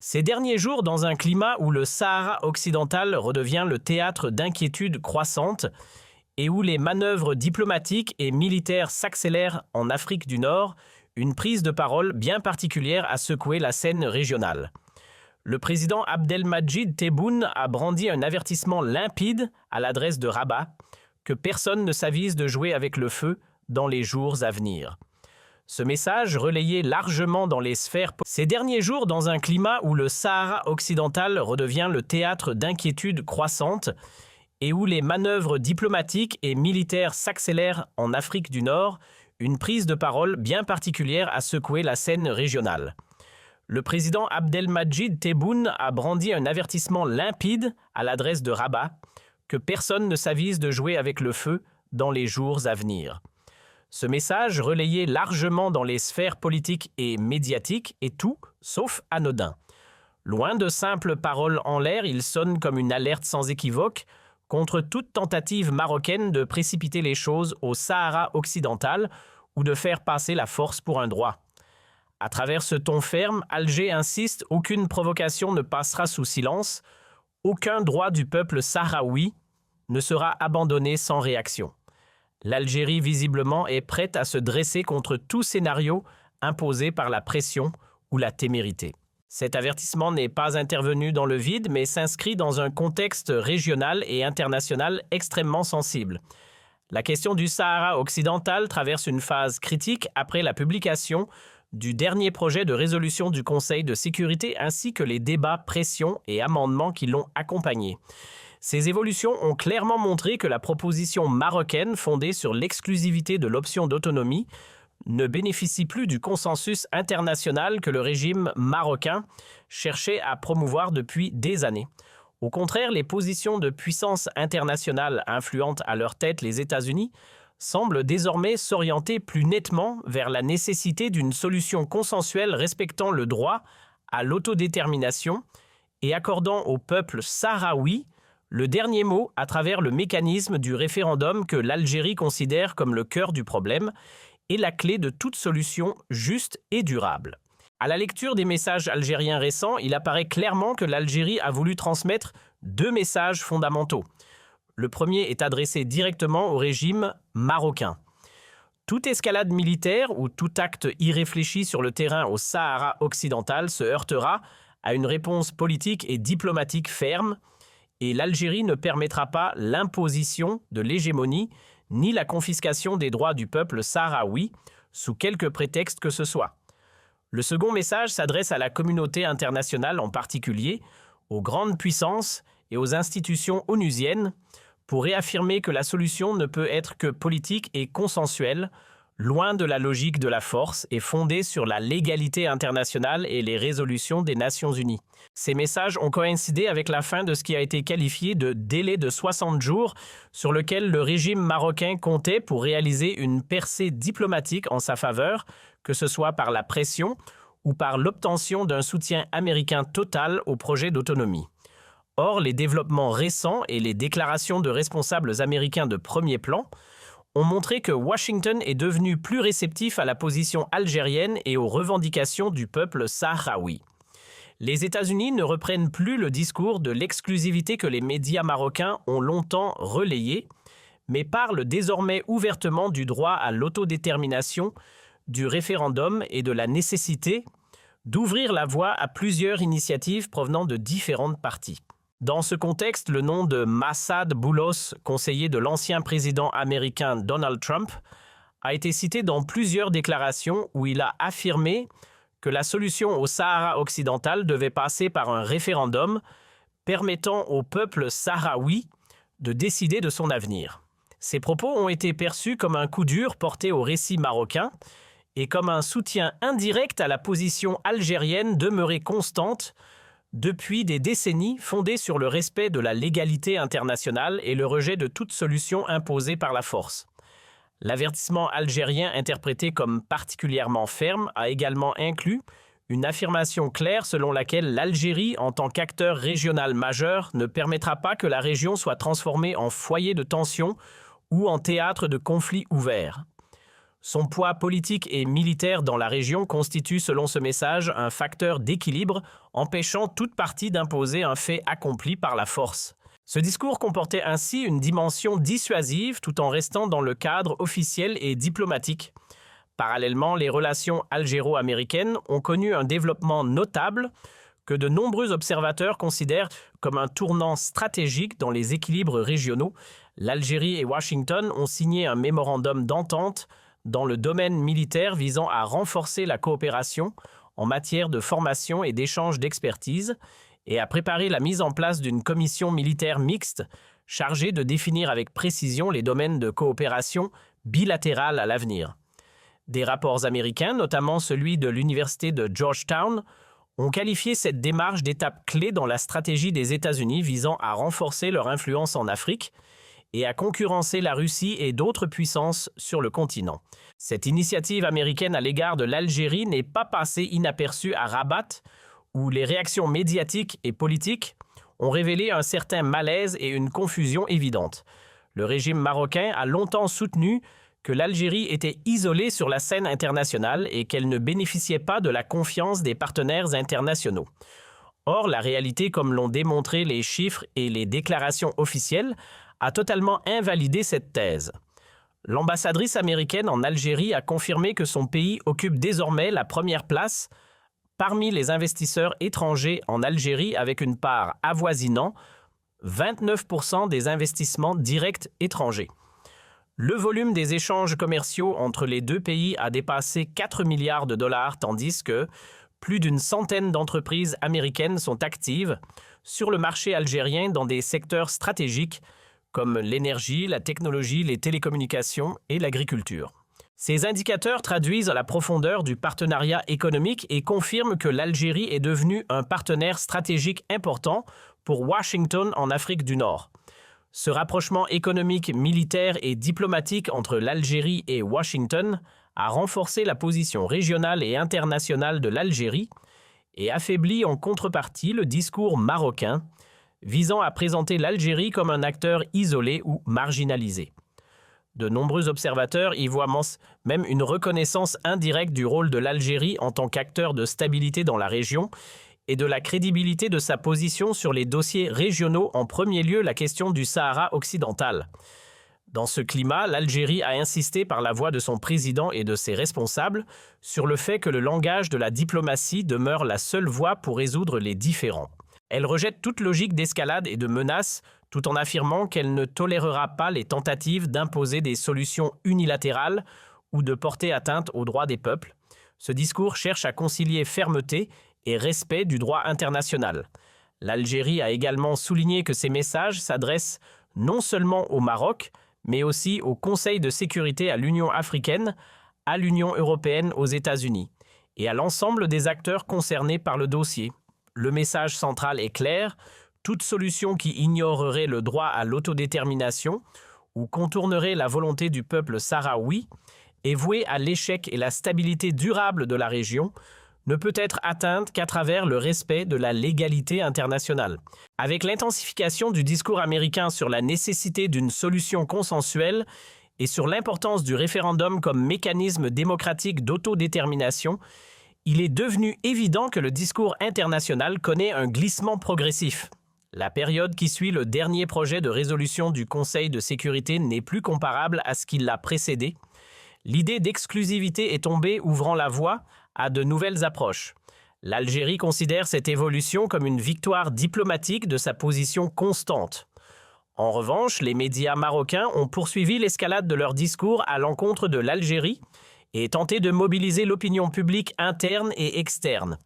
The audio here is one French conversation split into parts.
Ces derniers jours, dans un climat où le Sahara occidental redevient le théâtre d'inquiétudes croissantes et où les manœuvres diplomatiques et militaires s'accélèrent en Afrique du Nord, une prise de parole bien particulière a secoué la scène régionale. Le président Abdelmadjid Tebboune a brandi un avertissement limpide à l'adresse de Rabat que personne ne s'avise de jouer avec le feu dans les jours à venir. Ce message, relayé largement dans les sphères ces derniers jours dans un climat où le Sahara occidental redevient le théâtre d'inquiétudes croissantes et où les manœuvres diplomatiques et militaires s'accélèrent en Afrique du Nord, une prise de parole bien particulière a secoué la scène régionale. Le président Abdelmadjid Tebboune a brandi un avertissement limpide à l'adresse de Rabat que personne ne s'avise de jouer avec le feu dans les jours à venir. Ce message, relayé largement dans les sphères politiques et médiatiques, est tout sauf anodin. Loin de simples paroles en l'air, il sonne comme une alerte sans équivoque contre toute tentative marocaine de précipiter les choses au Sahara occidental ou de faire passer la force pour un droit. À travers ce ton ferme, Alger insiste, aucune provocation ne passera sous silence, aucun droit du peuple sahraoui ne sera abandonné sans réaction. L'Algérie, visiblement, est prête à se dresser contre tout scénario imposé par la pression ou la témérité. Cet avertissement n'est pas intervenu dans le vide, mais s'inscrit dans un contexte régional et international extrêmement sensible. La question du Sahara occidental traverse une phase critique après la publication du dernier projet de résolution du Conseil de sécurité ainsi que les débats, pressions et amendements qui l'ont accompagné. Ces évolutions ont clairement montré que la proposition marocaine fondée sur l'exclusivité de l'option d'autonomie ne bénéficie plus du consensus international que le régime marocain cherchait à promouvoir depuis des années. Au contraire, les positions de puissances internationales influentes à leur tête les États-Unis semblent désormais s'orienter plus nettement vers la nécessité d'une solution consensuelle respectant le droit à l'autodétermination et accordant au peuple sahraoui le dernier mot à travers le mécanisme du référendum que l'Algérie considère comme le cœur du problème et la clé de toute solution juste et durable. À la lecture des messages algériens récents, il apparaît clairement que l'Algérie a voulu transmettre deux messages fondamentaux. Le premier est adressé directement au régime marocain. Toute escalade militaire ou tout acte irréfléchi sur le terrain au Sahara occidental se heurtera à une réponse politique et diplomatique ferme, et l'Algérie ne permettra pas l'imposition de l'hégémonie ni la confiscation des droits du peuple sahraoui, sous quelque prétexte que ce soit. Le second message s'adresse à la communauté internationale en particulier, aux grandes puissances et aux institutions onusiennes, pour réaffirmer que la solution ne peut être que politique et consensuelle, loin de la logique de la force et fondée sur la légalité internationale et les résolutions des Nations Unies. Ces messages ont coïncidé avec la fin de ce qui a été qualifié de délai de 60 jours sur lequel le régime marocain comptait pour réaliser une percée diplomatique en sa faveur, que ce soit par la pression ou par l'obtention d'un soutien américain total au projet d'autonomie. Or, les développements récents et les déclarations de responsables américains de premier plan ont montré que Washington est devenu plus réceptif à la position algérienne et aux revendications du peuple sahraoui. Les États-Unis ne reprennent plus le discours de l'exclusivité que les médias marocains ont longtemps relayé, mais parlent désormais ouvertement du droit à l'autodétermination, du référendum et de la nécessité d'ouvrir la voie à plusieurs initiatives provenant de différentes parties. Dans ce contexte, le nom de Massad Boulos, conseiller de l'ancien président américain Donald Trump, a été cité dans plusieurs déclarations où il a affirmé que la solution au Sahara occidental devait passer par un référendum permettant au peuple sahraoui de décider de son avenir. Ces propos ont été perçus comme un coup dur porté au récit marocain et comme un soutien indirect à la position algérienne demeurée constante depuis des décennies, fondée sur le respect de la légalité internationale et le rejet de toute solution imposée par la force. L'avertissement algérien, interprété comme particulièrement ferme, a également inclus une affirmation claire selon laquelle l'Algérie, en tant qu'acteur régional majeur, ne permettra pas que la région soit transformée en foyer de tension ou en théâtre de conflits ouverts. Son poids politique et militaire dans la région constitue, selon ce message, un facteur d'équilibre, empêchant toute partie d'imposer un fait accompli par la force. Ce discours comportait ainsi une dimension dissuasive tout en restant dans le cadre officiel et diplomatique. Parallèlement, les relations algéro-américaines ont connu un développement notable que de nombreux observateurs considèrent comme un tournant stratégique dans les équilibres régionaux. L'Algérie et Washington ont signé un mémorandum d'entente dans le domaine militaire visant à renforcer la coopération en matière de formation et d'échange d'expertise et à préparer la mise en place d'une commission militaire mixte chargée de définir avec précision les domaines de coopération bilatérale à l'avenir. Des rapports américains, notamment celui de l'Université de Georgetown, ont qualifié cette démarche d'étape clé dans la stratégie des États-Unis visant à renforcer leur influence en Afrique et à concurrencer la Russie et d'autres puissances sur le continent. Cette initiative américaine à l'égard de l'Algérie n'est pas passée inaperçue à Rabat, où les réactions médiatiques et politiques ont révélé un certain malaise et une confusion évidente. Le régime marocain a longtemps soutenu que l'Algérie était isolée sur la scène internationale et qu'elle ne bénéficiait pas de la confiance des partenaires internationaux. Or, la réalité, comme l'ont démontré les chiffres et les déclarations officielles, a totalement invalidé cette thèse. L'ambassadrice américaine en Algérie a confirmé que son pays occupe désormais la première place parmi les investisseurs étrangers en Algérie avec une part avoisinant 29% des investissements directs étrangers. Le volume des échanges commerciaux entre les deux pays a dépassé 4 milliards de dollars, tandis que plus d'une centaine d'entreprises américaines sont actives sur le marché algérien dans des secteurs stratégiques comme l'énergie, la technologie, les télécommunications et l'agriculture. Ces indicateurs traduisent la profondeur du partenariat économique et confirment que l'Algérie est devenue un partenaire stratégique important pour Washington en Afrique du Nord. Ce rapprochement économique, militaire et diplomatique entre l'Algérie et Washington a renforcé la position régionale et internationale de l'Algérie et affaibli en contrepartie le discours marocain visant à présenter l'Algérie comme un acteur isolé ou marginalisé. De nombreux observateurs y voient même une reconnaissance indirecte du rôle de l'Algérie en tant qu'acteur de stabilité dans la région et de la crédibilité de sa position sur les dossiers régionaux, en premier lieu la question du Sahara occidental. Dans ce climat, l'Algérie a insisté par la voix de son président et de ses responsables sur le fait que le langage de la diplomatie demeure la seule voie pour résoudre les différends. Elle rejette toute logique d'escalade et de menace tout en affirmant qu'elle ne tolérera pas les tentatives d'imposer des solutions unilatérales ou de porter atteinte aux droits des peuples. Ce discours cherche à concilier fermeté et respect du droit international. L'Algérie a également souligné que ces messages s'adressent non seulement au Maroc, mais aussi au Conseil de sécurité, à l'Union africaine, à l'Union européenne, aux États-Unis, et à l'ensemble des acteurs concernés par le dossier. Le message central est clair: toute solution qui ignorerait le droit à l'autodétermination ou contournerait la volonté du peuple sahraoui est vouée à l'échec et la stabilité durable de la région ne peut être atteinte qu'à travers le respect de la légalité internationale. Avec l'intensification du discours américain sur la nécessité d'une solution consensuelle et sur l'importance du référendum comme mécanisme démocratique d'autodétermination, il est devenu évident que le discours international connaît un glissement progressif. La période qui suit le dernier projet de résolution du Conseil de sécurité n'est plus comparable à ce qui l'a précédé. L'idée d'exclusivité est tombée, ouvrant la voie à de nouvelles approches. L'Algérie considère cette évolution comme une victoire diplomatique de sa position constante. En revanche, les médias marocains ont poursuivi l'escalade de leur discours à l'encontre de l'Algérie et tenté de mobiliser l'opinion publique interne et externe.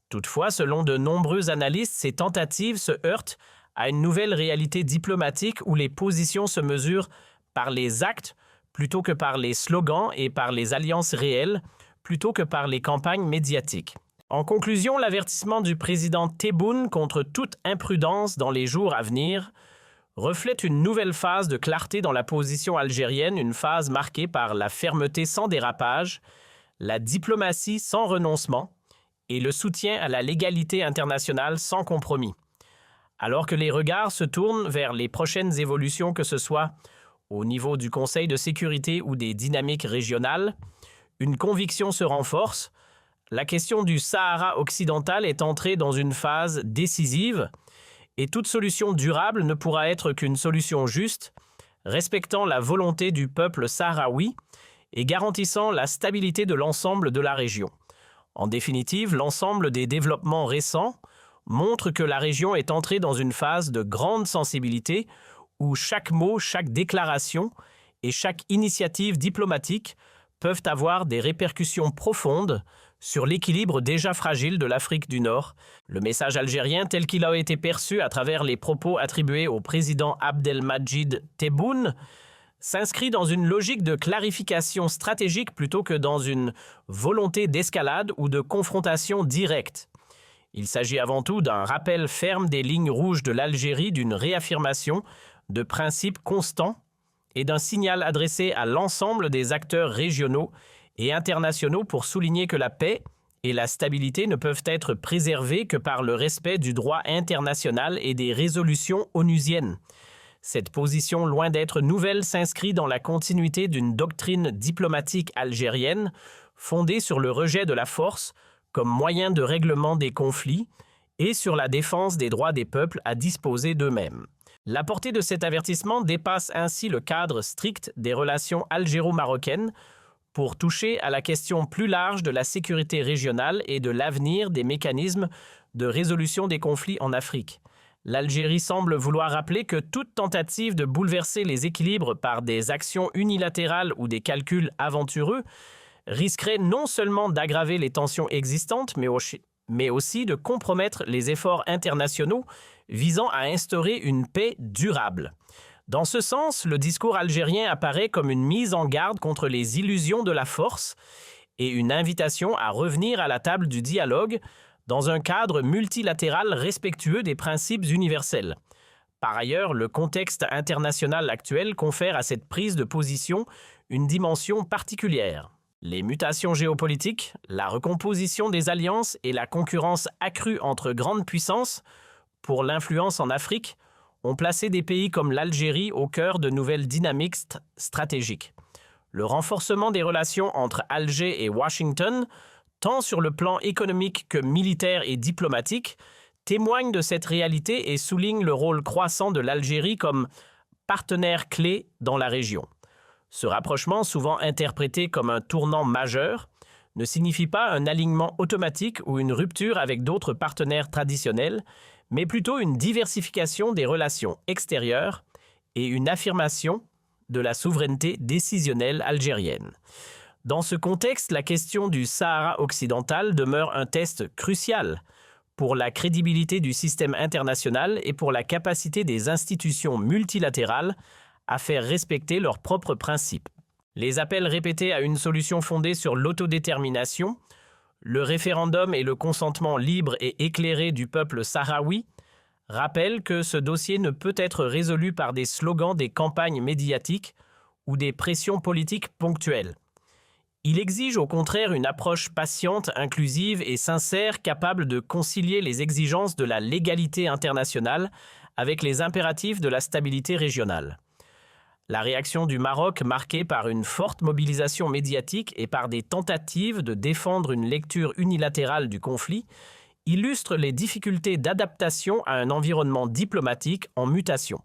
Toutefois, selon de nombreux analystes, ces tentatives se heurtent à une nouvelle réalité diplomatique où les positions se mesurent par les actes plutôt que par les slogans et par les alliances réelles plutôt que par les campagnes médiatiques. En conclusion, l'avertissement du président Tebboune contre toute imprudence dans les jours à venir reflète une nouvelle phase de clarté dans la position algérienne, une phase marquée par la fermeté sans dérapage, la diplomatie sans renoncement et le soutien à la légalité internationale sans compromis. Alors que les regards se tournent vers les prochaines évolutions, que ce soit au niveau du Conseil de sécurité ou des dynamiques régionales, une conviction se renforce. La question du Sahara occidental est entrée dans une phase décisive et toute solution durable ne pourra être qu'une solution juste, respectant la volonté du peuple sahraoui et garantissant la stabilité de l'ensemble de la région. En définitive, l'ensemble des développements récents montre que la région est entrée dans une phase de grande sensibilité où chaque mot, chaque déclaration et chaque initiative diplomatique peuvent avoir des répercussions profondes sur l'équilibre déjà fragile de l'Afrique du Nord. Le message algérien, tel qu'il a été perçu à travers les propos attribués au président Abdelmadjid Tebboune, s'inscrit dans une logique de clarification stratégique plutôt que dans une volonté d'escalade ou de confrontation directe. Il s'agit avant tout d'un rappel ferme des lignes rouges de l'Algérie, d'une réaffirmation de principes constants et d'un signal adressé à l'ensemble des acteurs régionaux et internationaux pour souligner que la paix et la stabilité ne peuvent être préservées que par le respect du droit international et des résolutions onusiennes. Cette position, loin d'être nouvelle, s'inscrit dans la continuité d'une doctrine diplomatique algérienne fondée sur le rejet de la force comme moyen de règlement des conflits et sur la défense des droits des peuples à disposer d'eux-mêmes. La portée de cet avertissement dépasse ainsi le cadre strict des relations algéro-marocaines pour toucher à la question plus large de la sécurité régionale et de l'avenir des mécanismes de résolution des conflits en Afrique. L'Algérie semble vouloir rappeler que toute tentative de bouleverser les équilibres par des actions unilatérales ou des calculs aventureux risquerait non seulement d'aggraver les tensions existantes, mais aussi de compromettre les efforts internationaux visant à instaurer une paix durable. Dans ce sens, le discours algérien apparaît comme une mise en garde contre les illusions de la force et une invitation à revenir à la table du dialogue dans un cadre multilatéral respectueux des principes universels. Par ailleurs, le contexte international actuel confère à cette prise de position une dimension particulière. Les mutations géopolitiques, la recomposition des alliances et la concurrence accrue entre grandes puissances pour l'influence en Afrique ont placé des pays comme l'Algérie au cœur de nouvelles dynamiques stratégiques. Le renforcement des relations entre Alger et Washington, tant sur le plan économique que militaire et diplomatique, témoigne de cette réalité et souligne le rôle croissant de l'Algérie comme partenaire clé dans la région. Ce rapprochement, souvent interprété comme un tournant majeur, ne signifie pas un alignement automatique ou une rupture avec d'autres partenaires traditionnels, mais plutôt une diversification des relations extérieures et une affirmation de la souveraineté décisionnelle algérienne. Dans ce contexte, la question du Sahara occidental demeure un test crucial pour la crédibilité du système international et pour la capacité des institutions multilatérales à faire respecter leurs propres principes. Les appels répétés à une solution fondée sur l'autodétermination, le référendum et le consentement libre et éclairé du peuple sahraoui rappellent que ce dossier ne peut être résolu par des slogans des campagnes médiatiques ou des pressions politiques ponctuelles. Il exige au contraire une approche patiente, inclusive et sincère capable de concilier les exigences de la légalité internationale avec les impératifs de la stabilité régionale. La réaction du Maroc, marquée par une forte mobilisation médiatique et par des tentatives de défendre une lecture unilatérale du conflit, illustre les difficultés d'adaptation à un environnement diplomatique en mutation.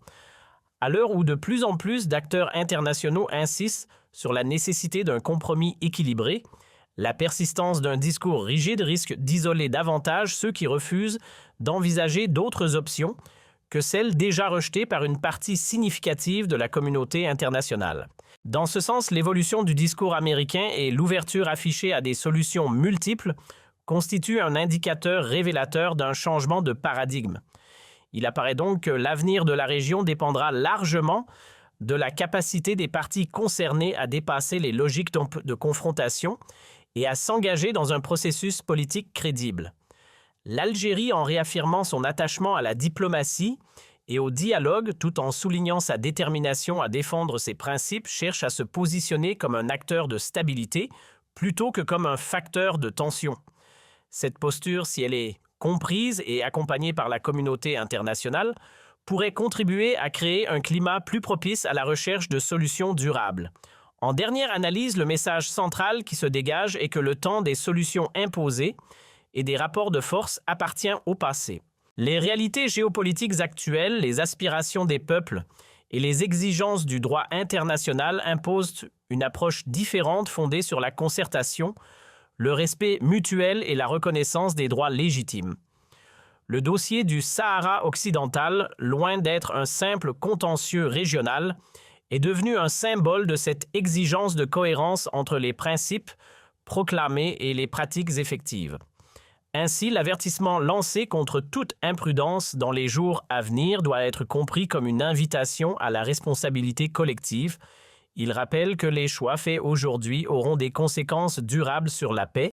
À l'heure où de plus en plus d'acteurs internationaux insistent sur la nécessité d'un compromis équilibré, la persistance d'un discours rigide risque d'isoler davantage ceux qui refusent d'envisager d'autres options que celles déjà rejetées par une partie significative de la communauté internationale. Dans ce sens, l'évolution du discours américain et l'ouverture affichée à des solutions multiples constituent un indicateur révélateur d'un changement de paradigme. Il apparaît donc que l'avenir de la région dépendra largement de la capacité des parties concernées à dépasser les logiques de confrontation et à s'engager dans un processus politique crédible. L'Algérie, en réaffirmant son attachement à la diplomatie et au dialogue tout en soulignant sa détermination à défendre ses principes, cherche à se positionner comme un acteur de stabilité plutôt que comme un facteur de tension. Cette posture, si elle est comprise et accompagnée par la communauté internationale, pourrait contribuer à créer un climat plus propice à la recherche de solutions durables. En dernière analyse, le message central qui se dégage est que le temps des solutions imposées et des rapports de force appartient au passé. Les réalités géopolitiques actuelles, les aspirations des peuples et les exigences du droit international imposent une approche différente fondée sur la concertation, le respect mutuel et la reconnaissance des droits légitimes. Le dossier du Sahara occidental, loin d'être un simple contentieux régional, est devenu un symbole de cette exigence de cohérence entre les principes proclamés et les pratiques effectives. Ainsi, l'avertissement lancé contre toute imprudence dans les jours à venir doit être compris comme une invitation à la responsabilité collective. Il rappelle que les choix faits aujourd'hui auront des conséquences durables sur la paix,